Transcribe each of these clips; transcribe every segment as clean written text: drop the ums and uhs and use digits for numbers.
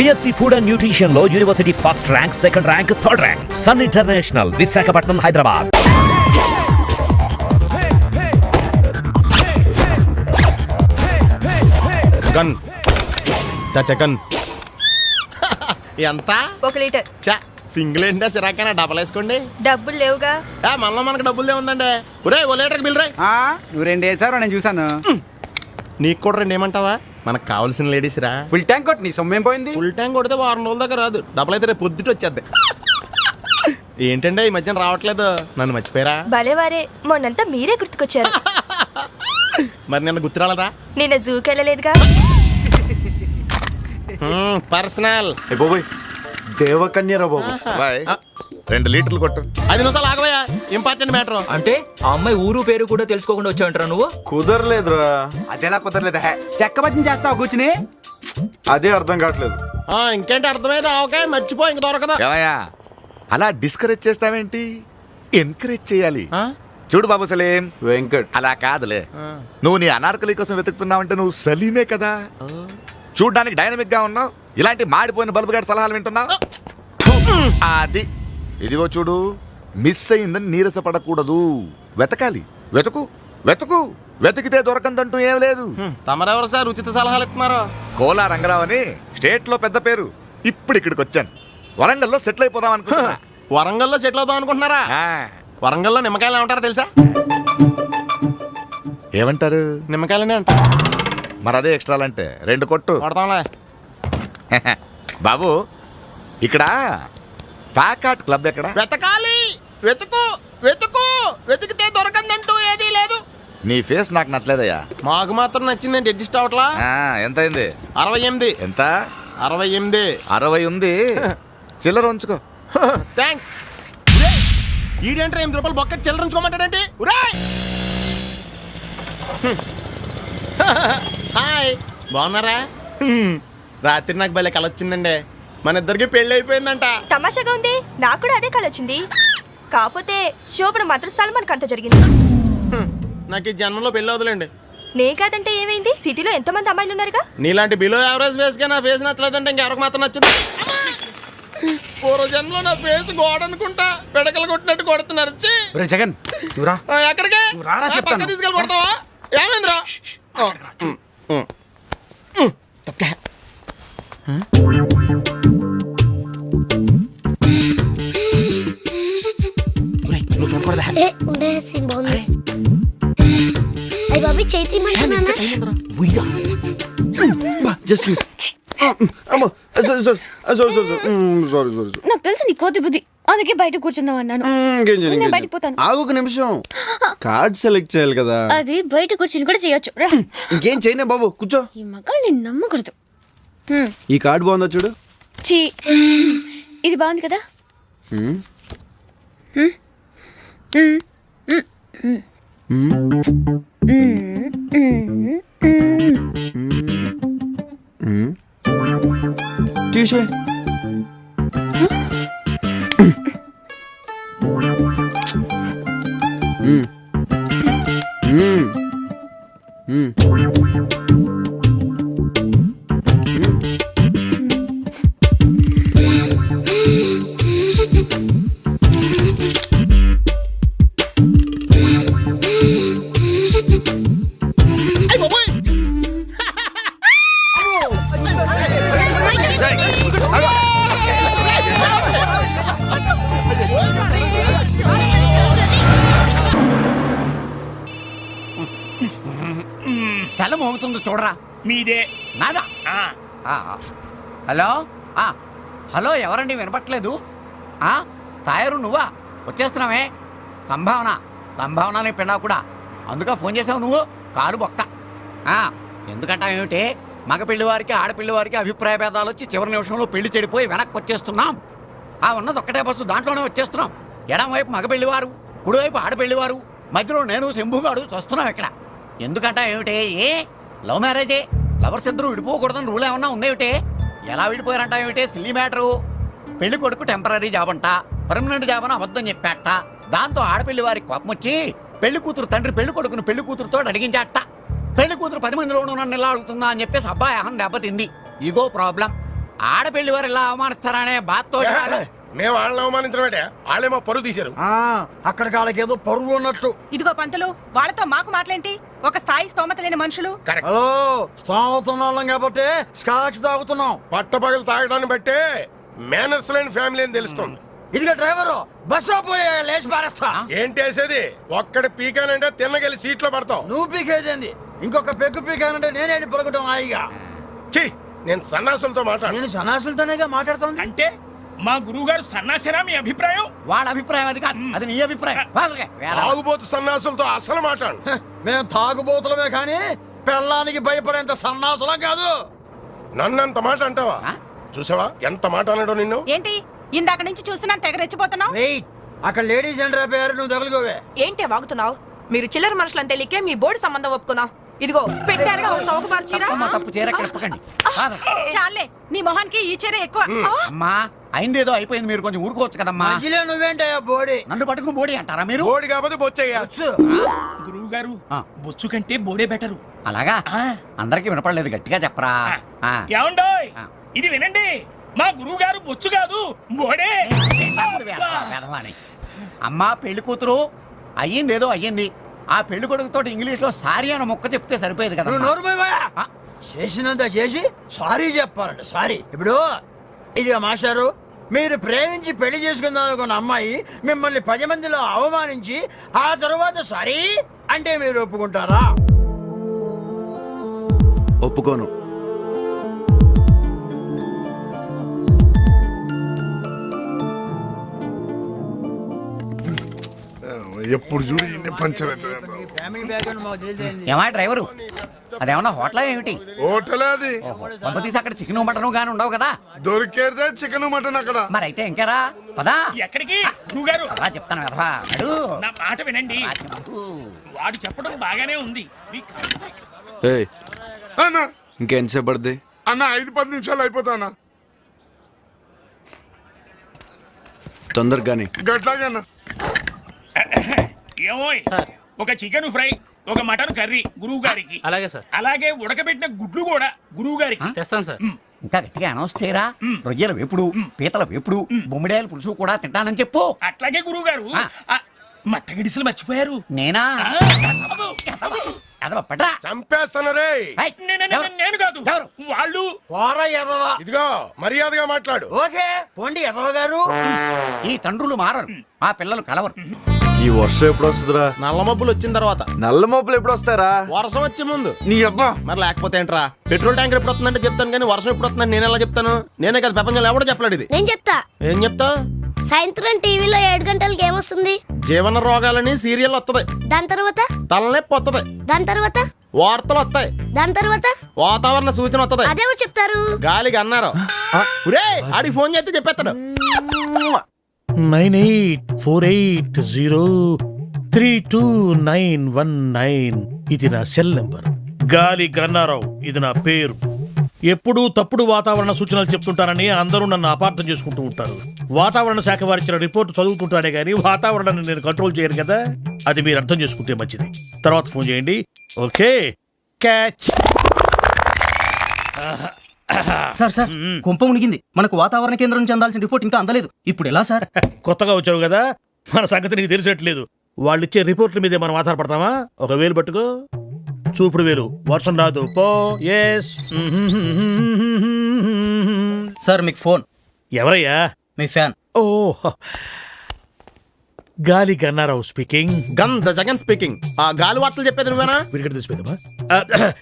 BSc Food and Nutrition లో university first rank, second rank, third rank. Sun International, Visakhapatnam, Hyderabad. గన్ చకన్ ఎంత? 1 litre. చా సింగిల్ ఏంటా సిరాకైనా డబల్ వేసుకోండి. డబ్బులు లేవుగా. మనలో మనకు డబ్బులు ఏముందండి. ఒరే 1 లీటర్కి బిల్ రాయ్. నువ్వు 2 వేసారు, నేను చూసాను. నీకు కూడా 2 ఏమంటావా? మనకు కావాల్సిన లేడీస్ రా. ఫుల్ ట్యాంక్ కొట్టి నీ సొమ్మేం పోయింది. ఫుల్ ట్యాంక్ కొడితే వారం రోజుల దాకా రాదు. డబ్బులు అయితే రేపు పొద్దుట వచ్చేద్ది. ఏంటంటే ఈ మధ్యన రావట్లేదు, నన్ను మర్చిపోయారా? భలేవారే, మొన్నంతా మీరే గుర్తుకొచ్చారు. మరి నిన్న గుర్తు రాలేదా? నిన్న జూకి వెళ్ళలేదుగా. పర్సనల్ దేవకన్యరా బాబు. 2 లీటర్లు కొట్టు. 5 నిమిషాలు ఆగవయ్యా, ఇంపార్టెంట్ మ్యాటర్. అంటే ఆ అమ్మాయి ఊరు పేరు కూడా తెలుసుకోకుండా వచ్చావంటారా నువ్వు? కుదరలేదురా. అదేలా కుదరలేదా? చెక్క బజ్జం చేస్తావు కూర్చుని. అదే అర్థం కావట్లేదు. ఇంకేంటి అర్థమైంది? ఆవకాయ మర్చిపో, ఇంక దొరకదు. ఏమయ్యా అలా డిస్కరేజ్ చేస్తావేంటి? ఎంకరేజ్ చేయాలి. చూడు బాబు సలీం, వెంకట్ అలా కాదులే. నువ్వు నీ అనార్కలి కోసం వెతుకుతున్నావంటే నువ్వు సలీమే కదా. చూడ్డానికి డైనమిక్ గా ఉన్నావు, ఇలాంటి మాడిపోయిన బల్బు గారి సలహాలు వింటున్నావు. అది ఇదిగో చూడు, మిస్ అయిందని నీరసపడకూడదు. వెతకాలి, వెతుకు వెతుకు, వెతికితే దొరకందంటూ ఏం లేదు. తమరెవరు సార్ ఉచిత సలహాలు ఇస్తున్నారు? కోలా రంగరావు అని స్టేట్ లో పెద్ద పేరు. ఇప్పుడు ఇక్కడికి వచ్చాను. వరంగల్లో సెటిల్ అయిపోదాం అనుకుంటున్నా. వరంగల్లో సెటిల్ అవుదాం అనుకుంటున్నారా? వరంగల్లో నిమ్మకాయలు ఏమంటారో తెలుసా? ఏమంటారు? నిమ్మకాయలనే అంటారు. మరి అదే ఎక్స్ట్రాలంటే 2 కొట్టు. కొడతాంలే. బాబు ఇక్కడ ప్యాకాట్ క్లబ్ ఎక్కడ? వెతకాలి, వెతుకు వెతుకు, వెతికితే దొరకందంటూ ఏదీ లేదు. నీ ఫేస్ నాకు నచ్చలేదయ్యా. మాకు మాత్రం నచ్చిందండి, అడ్జస్ట్ అవట్లా. ఎంత అయింది? 68. ఎంత? 68. 60 ఉంది. చిల్లర ఉంచుకో. థ్యాంక్స్. ఈడేంట్రా 8 రూపాయలు బొక్కటి చిల్లర ఉంచుకోమంటాడంటే. హాయ్, బాగున్నారా? రాత్రి నాకు భలే కల వచ్చిందండి. మన ఇద్దరికి పెళ్లి అయిపోయిందంట. తమాషాగా ఉంది, నాకు కూడా అదే కళ వచ్చింది. కాకపోతే శోభన మాత్రం సల్మాన్ అంత జరిగింది. నాకు ఈ జన్మలో పెళ్లి వదలండి. నే కాదంటే ఏమైంది? సిటీలో ఎంతమంది అమ్మాయిలు ఉన్నారుగా. నీలాంటి బిలో యావరేజ్ ఫేస్ గా నా ఫేస్ నచ్చలేదంటే ఇంకెవరికి మాత్రం నచ్చుతుంది. పూర్వ జన్మలో నా ఫేస్ గోడ అనుకుంటా పెడకలు కొట్టినట్టు కొడుతున్నారు. జగన్ నువ్వురా. ఎక్కడికే పక్క తీసుకెళ్ళి కొడతావా? ఏమైందిరా? చైత్రి నాకు తెలుసు నీ కోతి బుద్ధి, అందుకే బయట కూర్చుందాం అన్నాను. బయటకు పోతాను. ఆగు నిమిషం, కార్డ్ సెలెక్ట్ చేయాలి కదా. అది బయట కూర్చుని కూడా చేయొచ్చు. ఇంకేం చేయనే బాబు, కూర్చో. ఈ మగాళ్ళు నేను నమ్మకూడదు. ఈ కార్డ్ బాగుందా చూడు. ఇది బాగుంది కదా. తీసే సెలం అవుతుంది చూడరా. మీదే నాదా? హలో హలో, ఎవరండి? వినపట్లేదు. తాయారు నువ్వా? వచ్చేస్తున్నావే. సంభావన పిన్నా కూడా, అందుకే ఫోన్ చేసావు నువ్వు. కారు బొక్క. ఎందుకంటా ఏమిటి? మగ పెళ్లివారికి ఆడపిల్లివారికి అభిప్రాయ భేదాలు వచ్చి చివరి నిమిషంలో పెళ్లి చెడిపోయి వెనక్కి వచ్చేస్తున్నాం. ఉన్నది ఒక్కటే బస్సు, దాంట్లోనే వచ్చేస్తున్నాం. ఎడం వైపు మగ పెళ్లివారు, కుడివైపు ఆడపెళ్లివారు, మధ్యలో నేను శంభుగాడు వస్తున్నాం ఇక్కడ. ఎందుకంటా ఏమిటి? లవ్ మ్యారేజే. లవర్స్ ఇద్దరు విడిపోకూడదని రూల్ ఏమన్నా ఉందేమిటి? ఎలా విడిపోయారంటా ఏమిటి? Silly matter. పెళ్లి కొడుకు టెంపరీ జాబ్ అంట, పర్మనెంట్ జాబ్ అని అబద్ధం చెప్పాట. దాంతో ఆడపిల్లి వారికి కోపం వచ్చి పెళ్లి కూతురు తండ్రి పెళ్లి కొడుకును పెళ్లి కూతురుతో అడిగించాట. పెళ్లి కూతురు 10 మందిలోనూ నన్ను ఇలా అడుగుతుందా అని చెప్పేసి అబ్బాయి అహం దెబ్బతింది. Ego problem. ఆడపెళ్లి వారు ఇలా అవమానిస్తారనే బాధతో మేము వాళ్ళని అవమానించడమేటే వాళ్ళేమో పరువు తీశారు. అక్కడికి వాళ్ళకి ఏదో పరువు ఉన్నట్టు. ఇదిగో పంతులు, వాళ్ళతో మాకు మాటలేంటి? ఒక స్థాయి స్తోమత లేని మనుషులు. హలో, స్థానం కాబట్టి స్కాచ్ తాగుతున్నాం. పట్టపగలు తాగడాన్ని బట్టే మేనర్స్ లేని ఫ్యామిలీ అని తెలుస్తుంది. ఇదిగో డ్రైవరు, బస్సు పోయి లేచి పారేస్తా. ఏంటి వేసేది? ఒక్కడి పీకానంటే తిన్నగలి సీట్లో పడతావు. నువ్వు పీకేదేంది? ఇంకొక పెగ్గు పీకానంటే నేనే పలుకుతాం హాయిగా. ఛీ, నేను సన్నాసులతో మాట్లాడు. నేను సన్నాసులతోనేగా మాట్లాడుతుంది. అంటే మా గురువు గారు సన్నాసిరా మీ అభిప్రాయం? వాళ్ళ అభిప్రాయం అది కాదు, అది నీ అభిప్రాయం. వాళ్ళకే వేళ. తాగుబోతు సన్నాసులతో అసలు మాట్లాడు. మేము తాగుబోతులమే కానీ పెళ్ళానికి భయపడేంత సన్నాసులం కాదు. నన్నంత మాట అంటావా? చూసావా ఎంత మాట అన్నాడో నిన్ను. ఏంటి ఇందాక నుంచి చూస్తున్నాను, తెగ రెచ్చిపోతున్నావు. వెయిట్, అక్కడ లేడీస్ ఎంటర్ అయిపోయారు, నువ్వు తగులుకోవే. ఏంటే వాగుతున్నావు? మీరు చిల్లర మనుషులని తెలియకే మీ బోర్డు సంబంధం ఒప్పుకున్నాం. ఇదిగో పెట్టారుగా ఒక చౌక మార్చీరా. అమ్మ, తప్పు చీర ఎక్కడప్పకండి. చాలే, నీ మొహానికి ఈ చీర ఎక్కువ. అమ్మా, అయిందేదో అయిపోయింది, మీరు కొంచెం ఊరుకోవచ్చు కదమ్మా. మధ్యలో నువ్వేంటయ్యా బోడి? నన్ను పట్టుకుని బోడి అంటారా మీరు? ఓడి కాకపోతే బొచ్చయ్యా. గురువు గారు ఆ. బొచ్చు కంటే బోడే బెటరు. అలాగా ఆ. అందరికి వినపడలేదు, గట్టిగా చెప్పరా. ఆ. ఏమండోయ్, ఆ. ఇది వినండి. మా గురువు గారు బొచ్చు కాదు బోడే. వేదవాణి. అమ్మా, పెళ్లి కూతురు అయ్యిందేదో అయ్యింది. ఆ పెళ్లి కొడుకుతో ఇంగ్లీష్ లో సారీ అన్న మొక్క చెప్తే సరిపోయేది కదా. నువ్వు నోరు మూయవయ్యా. ఆ. చేసినంత చేసి సారీ చెప్పాలంట. సారీ. ఇప్పుడు ఇదిగా మాస్టారు, మీరు ప్రేమించి పెళ్లి చేసుకుందాం అనుకున్న అమ్మాయి మిమ్మల్ని 10 మందిలో అవమానించి ఆ తర్వాత సారీ అంటే మీరు ఒప్పుకుంటారా? ఒప్పుకోను. ఎప్పుడు చూడు ఇన్ని పంచలేదు. ఫ్యామిలీ బ్యాక్గ్రౌండ్ మాకు తెలియదు. ఏమా డ్రైవరు, అదేమన్నా హోటల్ ఏమిటి? హోటల్ అది పంపతీసి అక్కడ చికెన్ మటన్ గాని ఉండవు కదా? దొరికేదే చికెన్ మటన్ అక్కడ. మరి అయితే ఇంకేరా పదా. ఎక్కడికి గురువు గారు? అలా చెప్తాను కదా. నా మాట వినండి. వాడు చెప్పడం బాగానే ఉంది. ఏయ్, అన్నా ఇంకెంతసేపు పడుతుంది? అన్న 5-10 నిమిషాలు అయిపోతా అన్న. తొందరగానే. గట్లాగే అన్న. ఏమోయ్ సార్, ఒక చికెన్ ఫ్రై, ఒక మటన్ కర్రీ గురువు గారికి. అలాగే సార్. అలాగే ఉడకబెట్టిన గుడ్లు కూడా గురువు గారికి తెస్తాను సార్. ఇంకా గట్టిగా అనౌన్స్ చేయరా. రొయ్యల వేపుడు, పీతల వేపుడు, బొమ్మిడాయల పులుసు కూడా తింటానని చెప్పు. అట్లాగే గురువు గారు. మట్టగిడిసలు మర్చిపోయారు. నేనా? పట్రా. చంపేస్తాను రే. నేను కాదు, ఎవరు? వాళ్ళు. పోరా ఎదవా. ఇదిగో మర్యాదగా మాట్లాడు. ఓకే పోండి ఎదవ గారు. ఈ తండ్రులు మారరు, ఆ పిల్లలు కలవరు. ఈ వర్షం ఎప్పుడు వస్తుందిరా? నల్ల మబ్బులు వచ్చిన తర్వాత. నల్ల మోపులు ఎప్పుడు వస్తారా? వర్షం వచ్చే ముందు. నీ అబ్బా మరి లేకపోతే ఏంట్రా? పెట్రోల్ ట్యాంకర్ ఎప్పుడు వస్తుందంటే చెప్తాను కానీ వర్షం ఎప్పుడు వస్తుందని నేను ఎలా చెప్తాను? నేనే కదా ప్రపంచంలో ఎవడో చెప్పలేడు ఇది. నేను చెప్తా. ఏం చెప్తా? సాయంత్రం టీవీలో 7 గంటలకి ఏమొస్తుంది? జీవన రోగాలని సీరియల్ వస్తుంది. దాని తర్వాత తలనొప్పి వస్తుంది. దాని తర్వాత వార్తలు వస్తాయి. దాని తర్వాత వాతావరణ సూచన వస్తుంది. అదేమో చెప్తారు. గాలికి అన్నారు. ఆడికి ఫోన్ చేస్తే చెప్పేస్తాడు. 9848032919. ఇది నా సెల్ నెంబర్. గాలి గన్నారావు ఇది నా పేరు. ఎప్పుడూ తప్పుడు వాతావరణ సూచనలు చెప్తుంటారని అందరూ నన్ను అపార్థం చేసుకుంటూ ఉంటారు. వాతావరణ శాఖ వారిచ్చిన రిపోర్ట్ చదువుతుంటానే గానీ వాతావరణాన్ని నేను కంట్రోల్ చేయను కదా. అది మీరు అర్థం చేసుకుంటే మంచిది. తర్వాత ఫోన్ చేయండి. Okay, catch. సార్ సార్, కుంప మునిగింది. మనకు వాతావరణ కేంద్రం నుంచి అందాల్సిన రిపోర్ట్ ఇంకా అందలేదు. ఇప్పుడు ఎలా సార్? కొత్తగా వచ్చావు కదా, మన సంగతి నీకు తెలిసినట్లేదు. వాళ్ళు ఇచ్చే రిపోర్ట్ల మీదే మనం ఆధారపడతామా? ఒక వేలు పట్టుకో, చూపుడు వేలు. వర్షం రాదు పో. ఎస్. సార్ మీకు ఫోన్. ఎవరయ్యా? మీ ఫ్యాన్. ఓ, గాలి గన్నారావు స్పీకింగ్. గంధ జగన్ స్పీకింగ్. ఆ గాలి వార్తలు చెప్పేది నువ్వేనా? విరిగడ తీసిపోయిందమ్మా.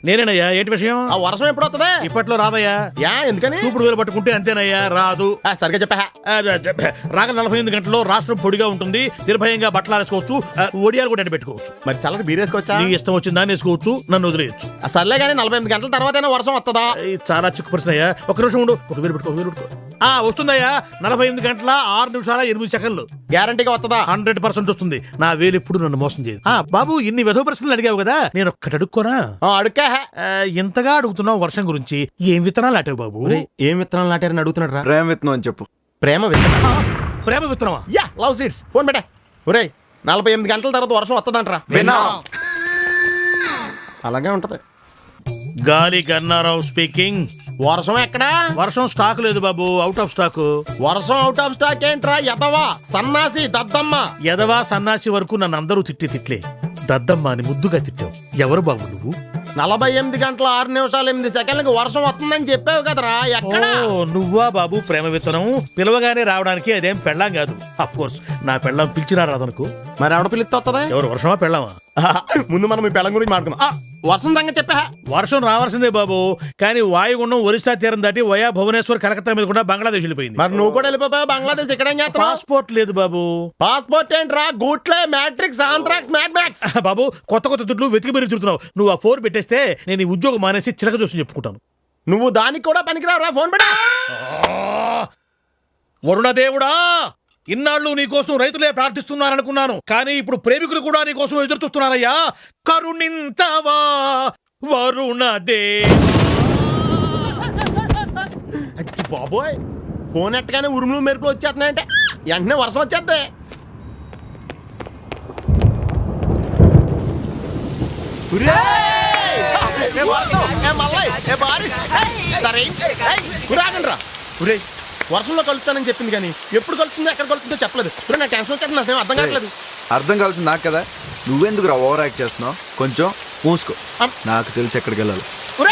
నేనేనయ్యా. ఏంటి విషయం? ఆ వర్షం ఎప్పుడు వస్తుంది? ఇప్పట్లో రాదయ్యా. యా ఎందుకని? చూపుడు వేలు పట్టుకుంటే అంతేనయ్యా, రాదు. సరిగ్గా చెప్పా. రాగల 48 గంటల్లో రాష్ట్రం పొడిగా ఉంటుంది. నిర్భయంగా బట్టలు ఆరేసుకోవచ్చు, ఒడియాలు కూడా పెట్టుకోవచ్చు. మరి చల్లకి బీరేసుకోవచ్చా? నీ ఇష్టం వచ్చిందా వేసుకోవచ్చు, నన్ను వదిలేయచ్చు. సర్లే కానీ 48 గంటల తర్వాతైనా వర్షం వస్తుందా? చాలా చిక్కు ప్రశ్న అయ్యా. ఒక నిమిషం ఉండు. ఒక వేలు పెట్టుకో, వేలు పెట్టుకో. వస్తుందయ్యా. 48 గంటల 6 నిమిషాల 8 సెకండ్లు. గ్యారంటీగా వస్తుందా? 100% వస్తుంది. నా వేలు ఎప్పుడు నన్ను మోసం చేయదు. బాబు, ఇన్ని వెధవ ప్రశ్నలు అడిగావు కదా, నేను ఒక్కటి అడుక్కోనా? అడుక్కా. ఇంతగా అడుగుతున్నావు వర్షం గురించి. ఏం విత్తనాలు నాటావు బాబు? ఏం విత్తనాలు నాటారని అడుగుతున్నాడు రా. ప్రేమ విత్తనం అని చెప్పు. ప్రేమ విత్తనం. ప్రేమ విత్తనమా? Yeah, love seeds. ఫోన్ పెట్టా. ఒరే 48 గంటల తర్వాత వర్షం వస్తుందంటరా. విన్నా. అలాగే ఉంటది. గాలి గన్నారావు స్పీకింగ్. వర్షం ఎక్కడా? వర్షం స్టాక్ లేదు బాబు, అవుట్ ఆఫ్ స్టాక్. వర్షం అవుట్ ఆఫ్ స్టాక్ ఏంట్రా ఎదవా సన్నాసి దద్దమ్మ. ఎదవా సన్నాసి వరకు నన్ను అందరూ తిట్లే. దద్దమ్మ అని ముద్దుగా తిట్టావు. ఎవరు బాబు నువ్వు? 48 గంటల 6 నిమిషాలు 8 సెకండ్లకు వర్షం వస్తుందని చెప్పావు కదరా, ఎక్కడ? ఓ నువ్వా బాబు ప్రేమ విత్తనం? పిలవగానే రావడానికి అదేం పెళ్ళాం కాదు. అఫ్ కోర్స్ నా పెళ్ళాం పిలిచినా రాదనుకో. మరి ఎవడ పిలిస్తే వస్తుందా? ఎవరు వర్షమా పెళ్ళామా? ముందు మనం ఈ పెళ్ళం గురించి మాట్లాడుకుందాం. వర్షం సంగతి చెప్పా. వర్షం రావాల్సిందే బాబు, కానీ వాయుగుండం ఒరిస్సా తీరం దాటి వయా భువనేశ్వర్ కలకత్తా మీద కూడా బంగ్లాదేశ్ వెళ్ళిపోయింది. మరి నువ్వు కూడా వెళ్ళిపోయావు బంగ్లాదేశ్. ఇక్కడ ఏం చేస్తున్నావు? పాస్పోర్ట్ లేదు బాబు. పాస్పోర్ట్ ఏంట్రా? గూట్లే మ్యాట్రిక్స్ ఆంథ్రాక్స్ మ్యాడ్ మ్యాక్స్. బాబు కొత్త కొత్త దుడ్లు వెతికి మీరు తిరుగుతున్నావు. నువ్వు ఆ 4 పెట్టేస్తే నేను ఈ ఉద్యోగం మానేసి చిలక చూసి చెప్పుకుంటాను. నువ్వు దానికి కూడా పనికిరావురా, ఫోన్ పెట్టా. వరుణదేవుడా, ఇన్నాళ్ళు నీకోసం రైతులే ప్రార్థిస్తున్నారనుకున్నాను, కానీ ఇప్పుడు ప్రేమికులు కూడా నీకోసం ఎదురు చూస్తున్నారయ్యా. కరుణించవా వరుణదే. అచ్చి బాబోయ్, ఫోన్ ఎట్టగానే ఉరుములు మెరుపులు వచ్చేస్తున్నాయంటే వెంటనే వర్షం వచ్చేద్దే. వర్షంలో కలుస్తానని చెప్పింది కానీ ఎప్పుడు కలుస్తుందో ఎక్కడ కలుస్తుందో చెప్పలేదు. ఇప్పుడు నా టెన్షన్ వచ్చేస్తుంది, అసలు అర్థం కావట్లేదు. అర్థం కావాల్సింది నాకు కదా, నువ్వెందుకు ఓవర్ యాక్ట్ చేస్తున్నావు? కొంచెం పూసుకో, నాకు తెలిసి ఎక్కడికి వెళ్ళాలి.